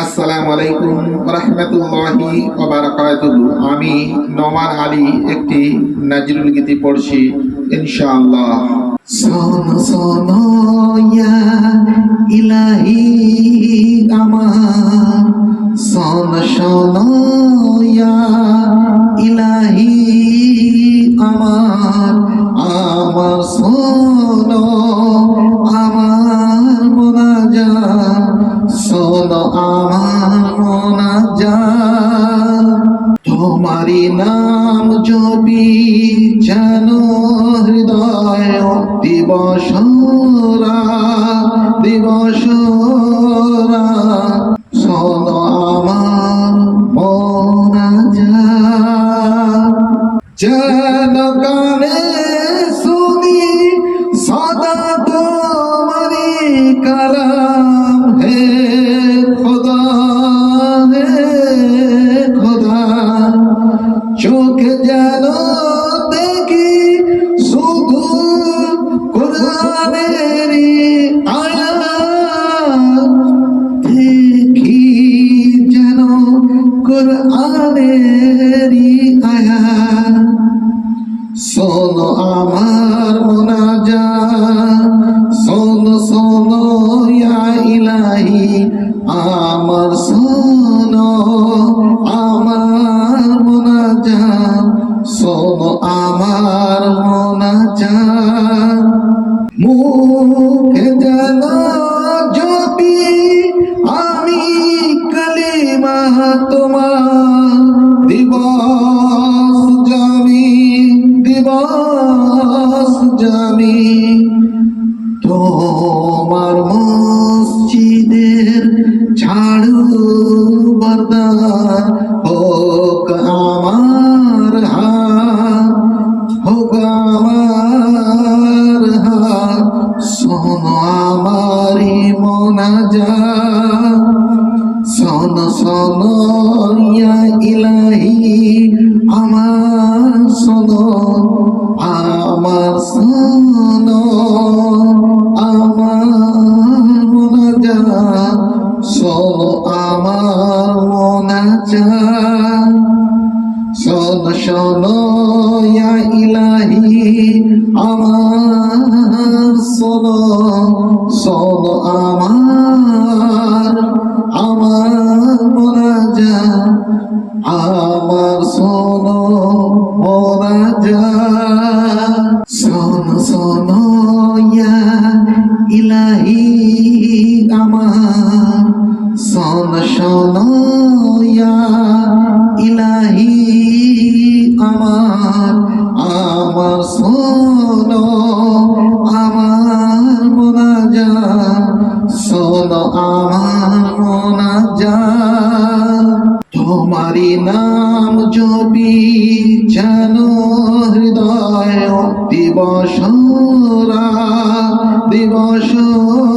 আসসালামু আলাইকুম ওয়া রাহমাতুল্লাহি ওয়া বারাকাতুহু। আমি নোমান আলী একটি নাজরুল গীতি পড়ছি ইনশাআল্লাহ। শোনো শোনো ইয়া ইলাহি আমার, শোনো শোনো ইয়া ইলাহি আমার, আমার শোনো আমার মোনাজাত, শোনো আমার মোনাজাত। তোমারি নাম জপি যেন হৃদয় দিবসরা দিবসরা, শোনো আমার মোনাজাত। যেন কানে শুনি সদা তোমারি কালাম, হে খোদা হে খোদা। চোখে যেন দেখি শুধু কোরআনেরই আয়াত, দেখি যেন কোরআনেরই আয়াত। শোনো আমার মোনাজাত, শোনো শোনো ইয়া ইলাহি আমার, শোনো আমার মোনাজাত, শোনো আমার মোনাজাত। মুখে যেন জপি আমি কালিমা তোমার, দিবস জামি দিবস জামি। তোমার মসজিদের ঝাড়ু বরদার হোক আমার হাত, হোক আমার হাত। শোনো আমারি মোনাজাত, শোনো শোনো ইয়া ইলাহি আমার, শোনো আমার, শোনো আমার মোনাজাত, শোনো আমার মোনাজাত। শোনো শোনো ইয়া ইলাহি আমার, শোনো শোনো আমার, আমার মোনাজাত, আমার শোনো মোনাজাত। শোনো শোনো ইয়া ইলাহি আমার, শোনো শোনো ইয়া ইলাহি আমার, আমার শোনো আমার মোনাজাত, শোনো আমার মোনাজাত। তোমারি নাম জপি যেন হৃদয় দিবসরা দিবসরা,